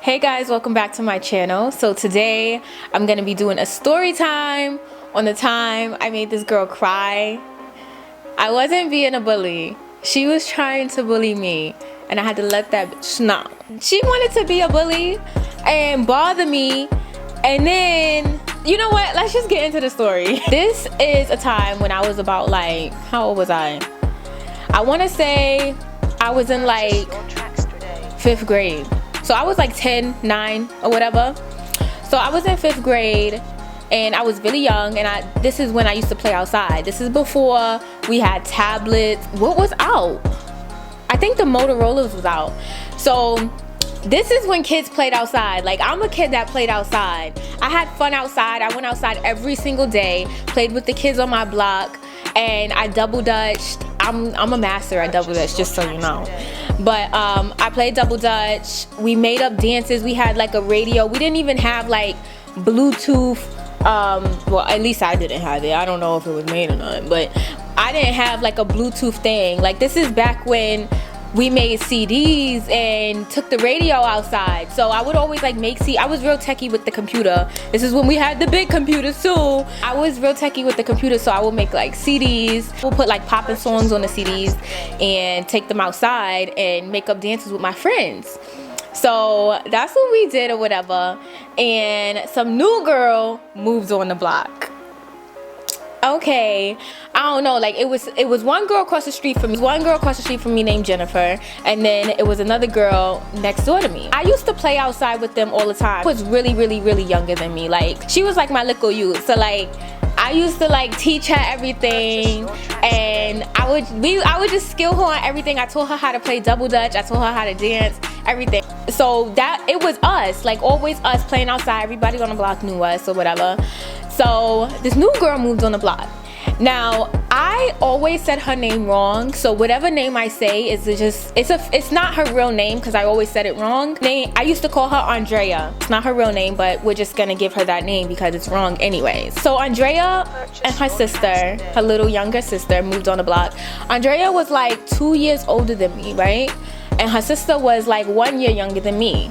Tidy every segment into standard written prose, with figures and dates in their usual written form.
Hey guys, welcome back to my channel. So today I'm gonna be doing a story time on the time I made this girl cry. I wasn't being a bully. She was trying to bully me and I had to let that bitch know. She wanted to be a bully and bother me, and then, you know what, let's just get into the story. This is a time when I was about like, how old was I? I wanna say I was in like 5th grade. So I was like 10, 9 or whatever. So I was in 5th grade and I was really young, and this is when I used to play outside. This is before we had tablets. What was out? I think the Motorola's was out. So this is when kids played outside. Like, I'm a kid that played outside. I had fun outside. I went outside every single day, played with the kids on my block, and I double dutched. I'm a master at double dutch, just so you know. But I played double dutch. We made up dances. We had like a radio. We didn't even have like Bluetooth. Well, at least I didn't have it. I don't know if it was made or not, but I didn't have like a Bluetooth thing. Like, this is back when we made CDs and took the radio outside. So I would always like I was real techie with the computer. This is when we had the big computers too. I was real techie with the computer, so I would make like CDs. We'll put like poppin' songs on the CDs and take them outside and make up dances with my friends. So that's what we did or whatever. And some new girl moved on the block. Okay, I don't know, like it was one girl across the street from me named Jennifer, and then it was another girl next door to me. I used to play outside with them all the time. She was really younger than me. Like, she was like my little youth. So like, I used to like teach her everything, and I would just skill her on everything. I taught her how to play double dutch. I taught her how to dance, everything. So that, it was us, like always us playing outside. Everybody on the block knew us or whatever. So this new girl moved on the block. Now, I always said her name wrong, so whatever name I say it's not her real name, because I always said it wrong. I used to call her Andrea. It's not her real name, but we're just gonna give her that name because it's wrong anyways. So Andrea and her sister, her little younger sister, moved on the block. Andrea was like 2 years older than me, right? And her sister was like 1 year younger than me.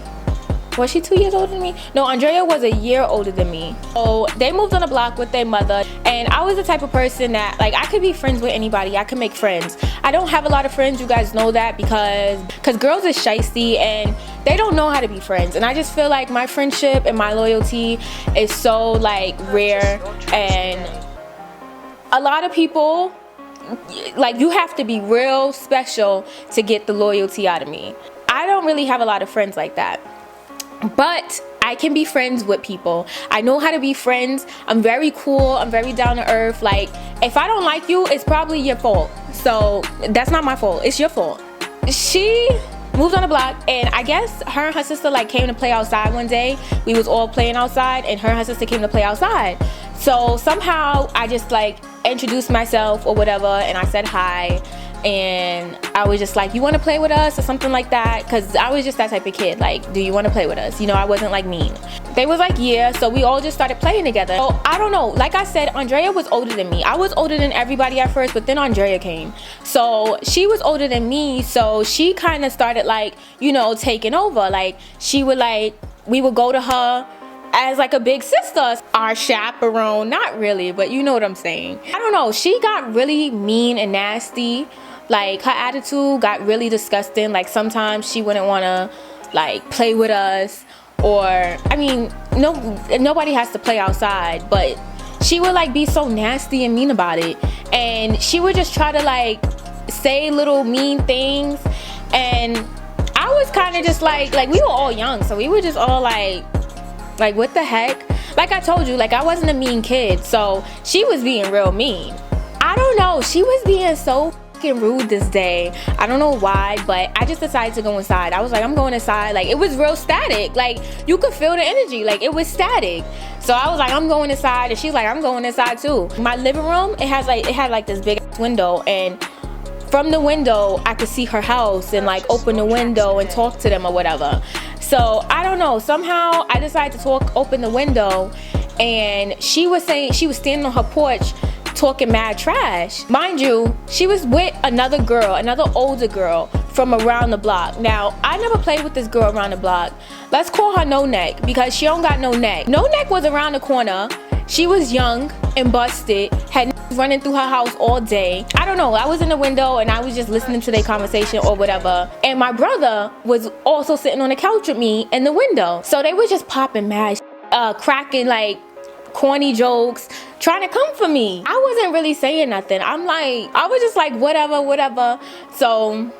Was she 2 years older than me? No, Andrea was a year older than me. So they moved on the block with their mother, and I was the type of person that, like, I could be friends with anybody. I could make friends. I don't have a lot of friends, you guys know that, because girls are shysty and they don't know how to be friends. And I just feel like my friendship and my loyalty is so like rare, and a lot of people, like, you have to be real special to get the loyalty out of me. I don't really have a lot of friends like that. But I can be friends with people. I know how to be friends. I'm very cool. I'm very down to earth. Like, if I don't like you, it's probably your fault. So that's not my fault. It's your fault. She moved on the block, and I guess her and her sister like came to play outside one day. We was all playing outside, and her and her sister came to play outside. So somehow I just like introduced myself or whatever, and I said hi. And I was just like, you want to play with us or something like that, because I was just that type of kid. Like, do you want to play with us? You know, I wasn't like mean. They was like, yeah. So we all just started playing together. So I don't know, like I said, Andrea was older than me. I was older than everybody at first, but then Andrea came. So she was older than me, so she kind of started like, you know, taking over. Like, she would like, we would go to her as like a big sister, our chaperone. Not really, but you know what I'm saying. I don't know, she got really mean and nasty. Like, her attitude got really disgusting. Like, sometimes she wouldn't want to like play with us, or I mean, nobody has to play outside, but she would like be so nasty and mean about it. And she would just try to like say little mean things, and I was kind of just like we were all young, so we were just all like what the heck. Like I told you, like, I wasn't a mean kid, so she was being real mean. I don't know, she was being so rude this day. I don't know why, but I just decided to go inside. I was like, I'm going inside. Like, it was real static. Like, you could feel the energy. Like, it was static. So I was like, I'm going inside, and she's like, I'm going inside too. My living room, it had like this big window, and from the window I could see her house and like open the window and talk to them or whatever. So I don't know, somehow I decided to open the window, and she was standing on her porch talking mad trash. Mind you, she was with another girl, another older girl from around the block. Now, I never played with this girl around the block. Let's call her No Neck because she don't got no neck. No Neck was around the corner. She was young and busted, had running through her house all day. I don't know, I was in the window and I was just listening to their conversation or whatever. And my brother was also sitting on the couch with me in the window. So they were just popping mad, cracking like corny jokes, trying to come for me. I wasn't really saying nothing. I was just like, whatever. So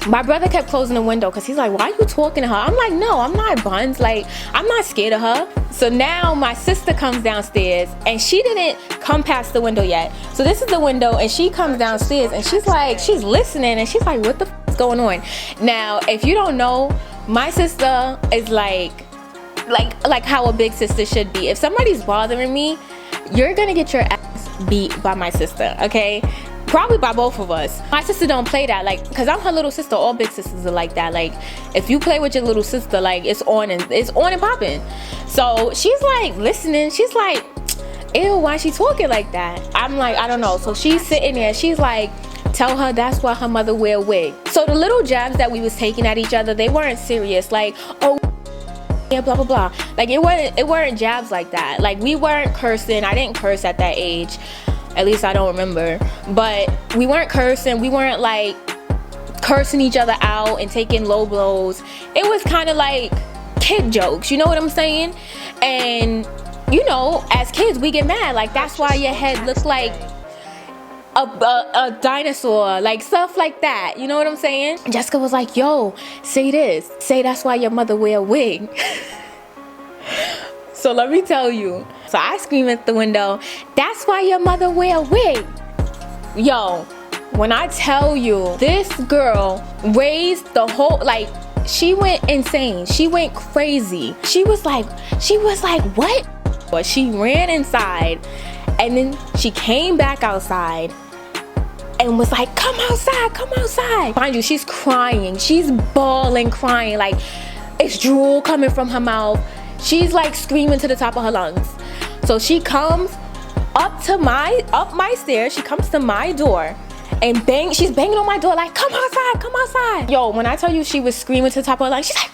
my brother kept closing the window because he's like, why are you talking to her? I'm like, no, I'm not buns. Like, I'm not scared of her. So now my sister comes downstairs and she didn't come past the window yet. So this is the window and she comes downstairs and she's like, she's listening and she's like, what the f is going on? Now, if you don't know, my sister is like how a big sister should be. If somebody's bothering me, you're gonna get your ass beat by my sister, okay? Probably by both of us. My sister don't play that, like, cause I'm her little sister. All big sisters are like that. Like, if you play with your little sister, like, it's on and popping. So she's like listening. She's like, ew, why she talking like that? I'm like, I don't know. So she's sitting there. She's like, tell her that's why her mother wear a wig. So the little jabs that we was taking at each other, they weren't serious. Like, oh, yeah, blah blah blah. Like, it weren't jabs like that. Like, we weren't cursing. I didn't curse at that age. At least I don't remember. But we weren't cursing. We weren't like cursing each other out and taking low blows. It was kind of like kid jokes. You know what I'm saying? And you know, as kids, we get mad. Like, that's why your head looks like a dinosaur. Like, stuff like that. You know what I'm saying? Jessica was like, yo, say this. Say that's why your mother wear a wig. So let me tell you. So I scream at the window, that's why your mother wear a wig. Yo, when I tell you, this girl raised the whole, like, she went insane. She went crazy. She was like, what? But she ran inside and then she came back outside and was like, come outside. Mind you, she's crying. She's bawling, crying. Like, it's drool coming from her mouth. She's like screaming to the top of her lungs. So she comes up my stairs. She comes to my door and she's banging on my door like, come outside. Yo, when I tell you she was screaming to the top of her lungs, she's like,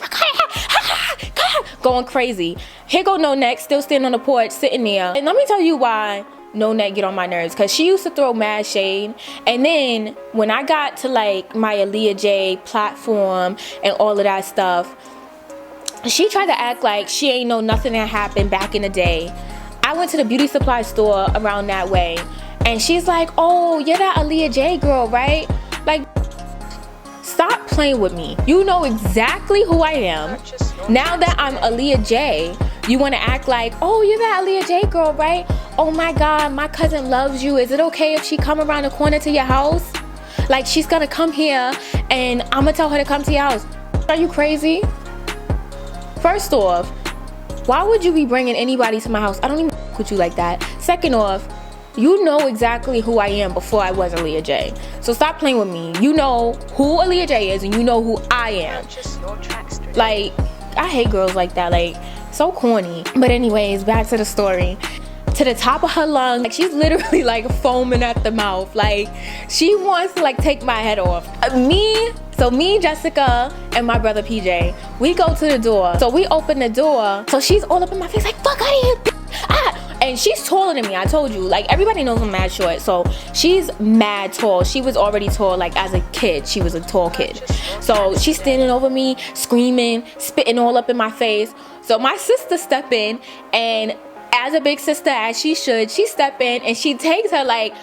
going crazy. Here go No Neck, still standing on the porch, sitting there. And let me tell you why No Neck get on my nerves. Because she used to throw mad shade. And then when I got to like my Aaliyah J platform and all of that stuff, she tried to act like she ain't know nothing that happened back in the day. I went to the beauty supply store around that way and she's like, oh, you're that Aaliyah J girl, right? Like, stop playing with me. You know exactly who I am. Now that I'm Aaliyah J, you want to act like, oh, you're that Aaliyah J girl, right? Oh my God, my cousin loves you. Is it okay if she come around the corner to your house? Like, she's gonna come here and I'm gonna tell her to come to your house. Are you crazy? First off, why would you be bringing anybody to my house? I don't even with you like that. Second off, you know exactly who I am before I was Aaliyah J. So stop playing with me. You know who Aaliyah J is and you know who I am. Like, I hate girls like that. Like, so corny. But anyways, back to the story. To the top of her lungs, like, she's literally like foaming at the mouth. Like, she wants to like take my head off. Me, Jessica, and my brother PJ, we go to the door. So we open the door. So she's all up in my face like, fuck out of here. Ah! And she's taller than me. I told you, like, everybody knows I'm mad short. So she's mad tall. She was already tall. Like, as a kid, she was a tall kid. So she's standing over me, screaming, spitting all up in my face. So my sister step in, and as a big sister, as she should, she step in and she takes her like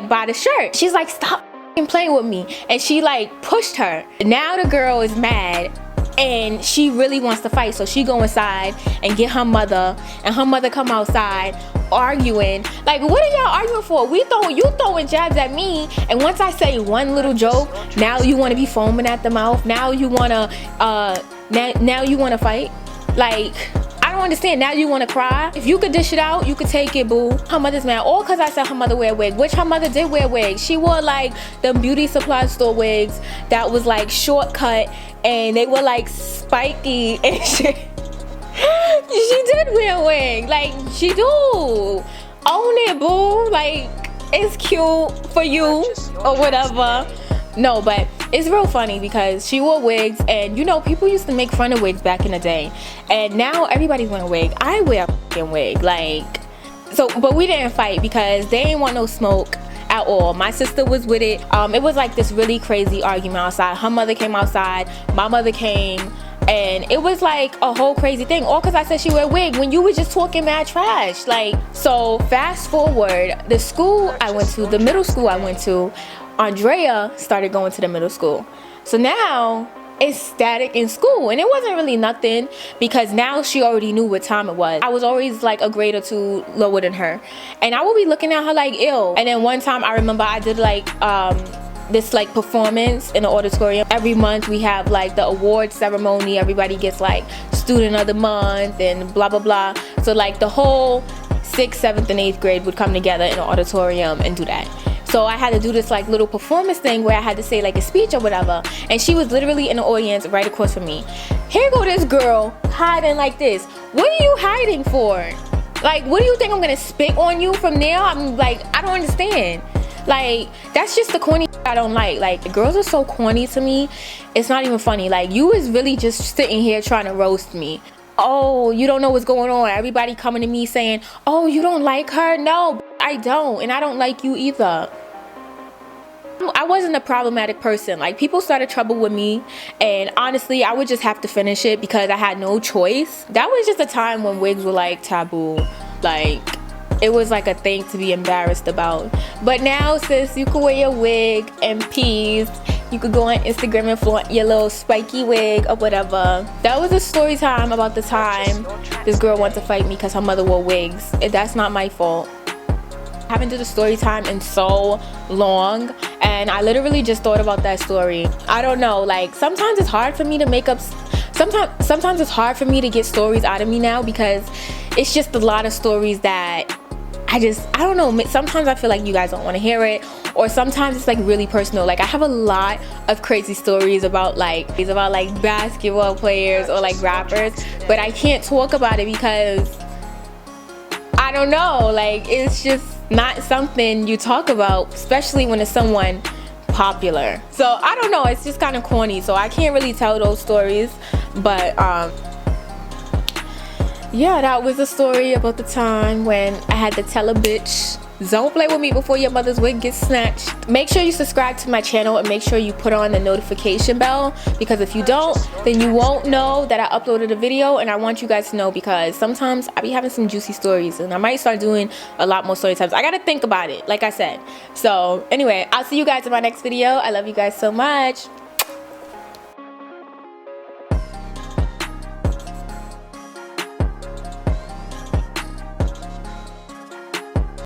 by the shirt. She's like, stop playing with me. And she like pushed her. Now the girl is mad and she really wants to fight. So she go inside and get her mother, and her mother come outside arguing. Like, what are y'all arguing for? You throwing jabs at me, and once I say one little joke, now you want to be foaming at the mouth. Now you want to now you want to fight. Like, I don't understand. Now you want to cry? If you could dish it out, you could take it, boo. Her mother's mad. All because I said her mother wear a wig, which her mother did wear a wig. She wore like the beauty supply store wigs that was like shortcut and they were like spiky and shit. She did wear a wig. Like, she do. Own it, boo. Like, it's cute for you or whatever. No, but it's real funny because she wore wigs, and you know, people used to make fun of wigs back in the day, and now everybody's wearing a wig. I wear a fucking wig, like, so, but we didn't fight because they didn't want no smoke at all. My sister was with it. It was like this really crazy argument outside. Her mother came outside, my mother came, and it was like a whole crazy thing, all because I said she wear a wig when you was just talking mad trash. Like, so fast forward, the school I went to, the middle school I went to, Andrea started going to the middle school. So now it's static in school, and it wasn't really nothing because now she already knew what time it was. I was always like a grade or two lower than her, and I would be looking at her like, ew. And then one time I remember I did like this like performance in the auditorium. Every month we have like the award ceremony. Everybody gets like student of the month and blah blah blah. So like the whole 6th, 7th, and 8th grade would come together in the auditorium and do that. So I had to do this like little performance thing where I had to say like a speech or whatever, and she was literally in the audience right across from me. Here go this girl hiding like this. What are you hiding for? Like, what do you think I'm gonna spit on you from there? I'm like, I don't understand. Like, that's just the corny I don't like. Like, the girls are so corny to me, it's not even funny. Like, you was really just sitting here trying to roast me. Oh, you don't know what's going on. Everybody coming to me saying, oh, you don't like her? No, I don't, and I don't like you either. I wasn't a problematic person. Like, people started trouble with me, and honestly I would just have to finish it because I had no choice. That was just a time when wigs were like taboo. Like, it was like a thing to be embarrassed about. But now, sis, you can wear your wig in peace. You could go on Instagram and flaunt your little spiky wig or whatever. That was a story time about the time this girl wanted to fight me because her mother wore wigs. That's not my fault. I haven't did a story time in so long, and I literally just thought about that story. I don't know, like, sometimes it's hard for me to make up, sometimes it's hard for me to get stories out of me now because it's just a lot of stories that I don't know, sometimes I feel like you guys don't want to hear it, or sometimes it's like really personal. Like, I have a lot of crazy stories about like basketball players or like rappers, but I can't talk about it because I don't know, like, it's just not something you talk about, especially when it's someone popular. So I don't know, it's just kind of corny, so I can't really tell those stories. But yeah, that was a story about the time when I had to tell a bitch, don't play with me before your mother's wig gets snatched. Make sure you subscribe to my channel and make sure you put on the notification bell, because if you don't, then you won't know that I uploaded a video. And I want you guys to know because sometimes I be having some juicy stories, and I might start doing a lot more story times. I gotta think about it, like I said. So anyway, I'll see you guys in my next video. I love you guys so much.